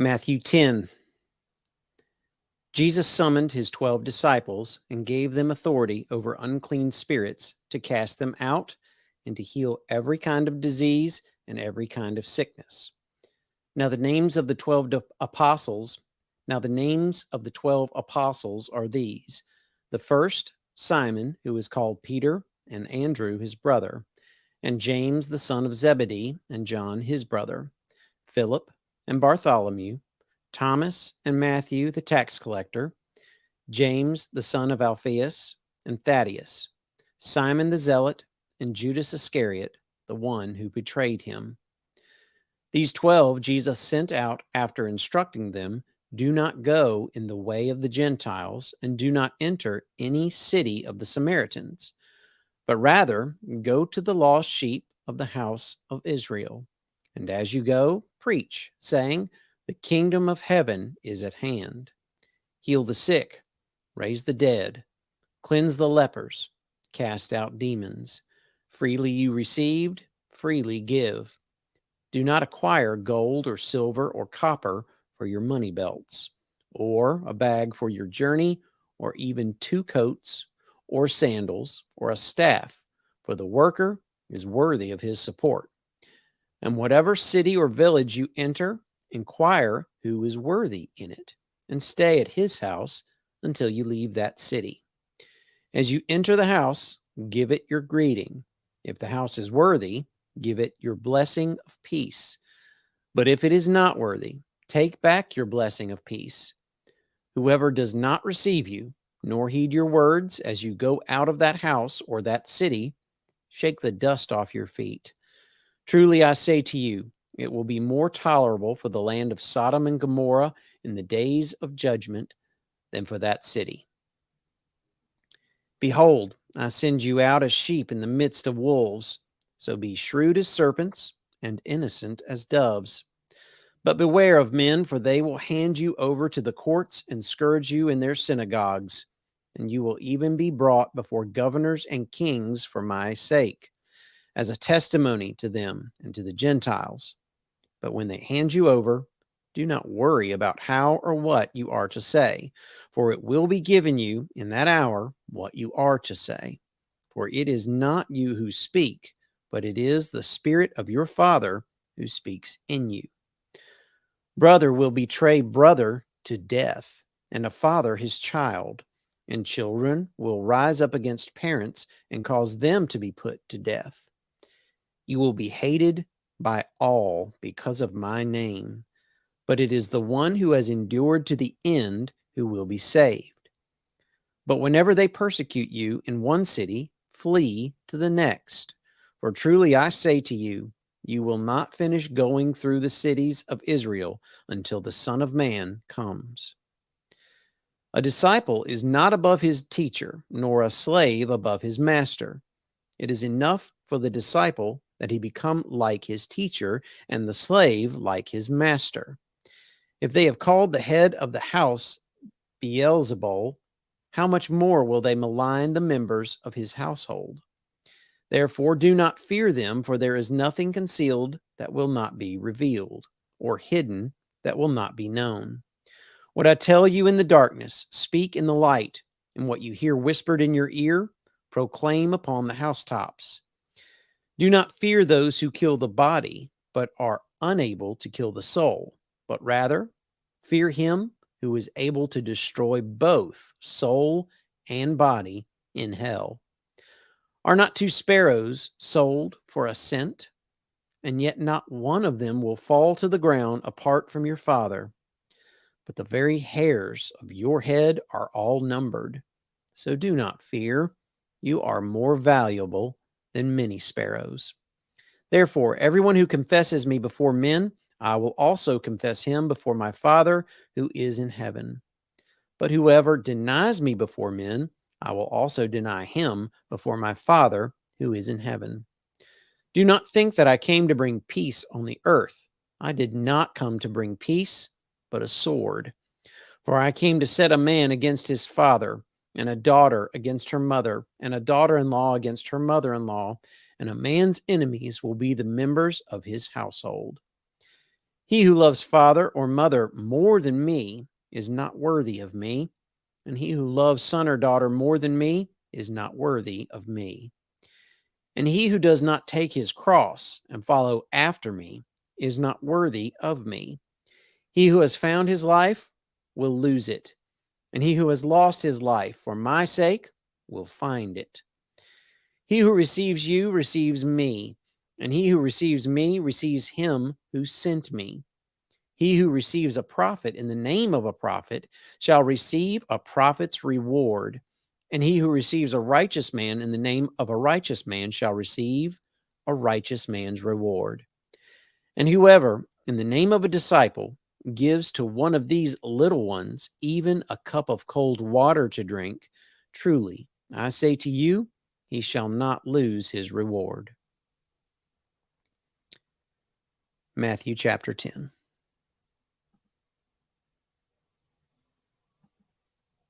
Matthew 10. Jesus summoned his 12 disciples and gave them authority over unclean spirits to cast them out and to heal every kind of disease and every kind of sickness. Now the names of the 12 apostles are these. The first, Simon, who is called Peter, and Andrew his brother, and James the son of Zebedee, and John his brother, Philip and Bartholomew, Thomas and Matthew the tax collector, James the son of Alphaeus, and Thaddeus, Simon the zealot, and Judas Iscariot, the one who betrayed him. These 12 Jesus sent out after instructing them, "Do not go in the way of the Gentiles, and do not enter any city of the Samaritans, but rather go to the lost sheep of the house of Israel. And as you go, preach, saying, the kingdom of heaven is at hand. Heal the sick, raise the dead, cleanse the lepers, cast out demons. Freely you received, freely give. Do not acquire gold or silver or copper for your money belts, or a bag for your journey, or even 2 coats, or sandals, or a staff, for the worker is worthy of his support. And whatever city or village you enter, inquire who is worthy in it, and stay at his house until you leave that city. As you enter the house, give it your greeting. If the house is worthy, give it your blessing of peace. But if it is not worthy, take back your blessing of peace. Whoever does not receive you, nor heed your words as you go out of that house or that city, shake the dust off your feet. Truly I say to you, it will be more tolerable for the land of Sodom and Gomorrah in the days of judgment than for that city. Behold, I send you out as sheep in the midst of wolves. So be shrewd as serpents and innocent as doves. But beware of men, for they will hand you over to the courts and scourge you in their synagogues, and you will even be brought before governors and kings for my sake, as a testimony to them and to the Gentiles. But when they hand you over, do not worry about how or what you are to say, for it will be given you in that hour what you are to say. For it is not you who speak, but it is the Spirit of your Father who speaks in you. Brother will betray brother to death, and a father his child, and children will rise up against parents and cause them to be put to death. You will be hated by all because of my name, but it is the one who has endured to the end who will be saved. But whenever they persecute you in one city, flee to the next. For truly I say to you, you will not finish going through the cities of Israel until the Son of Man comes. A disciple is not above his teacher, nor a slave above his master. It is enough for the disciple that he become like his teacher, and the slave like his master. If they have called the head of the house Beelzebul, how much more will they malign the members of his household? Therefore, do not fear them, for there is nothing concealed that will not be revealed, or hidden that will not be known. What I tell you in the darkness, speak in the light, and what you hear whispered in your ear, proclaim upon the housetops. Do not fear those who kill the body, but are unable to kill the soul, but rather fear him who is able to destroy both soul and body in hell. Are not 2 sparrows sold for a cent? And yet not one of them will fall to the ground apart from your Father. But the very hairs of your head are all numbered. So do not fear. You are more valuable than many sparrows. Therefore, everyone who confesses me before men, I will also confess him before my Father who is in heaven. But whoever denies me before men, I will also deny him before my Father who is in heaven. Do not think that I came to bring peace on the earth. I did not come to bring peace, but a sword. For I came to set a man against his father, and a daughter against her mother, and a daughter-in-law against her mother-in-law, and a man's enemies will be the members of his household. He who loves father or mother more than me is not worthy of me, and he who loves son or daughter more than me is not worthy of me. And he who does not take his cross and follow after me is not worthy of me. He who has found his life will lose it, and he who has lost his life for my sake will find it. He who receives you receives me, and he who receives me receives him who sent me. He who receives a prophet in the name of a prophet shall receive a prophet's reward, and he who receives a righteous man in the name of a righteous man shall receive a righteous man's reward. And whoever, in the name of a disciple, gives to one of these little ones even a cup of cold water to drink, truly, I say to you, he shall not lose his reward. Matthew chapter 10.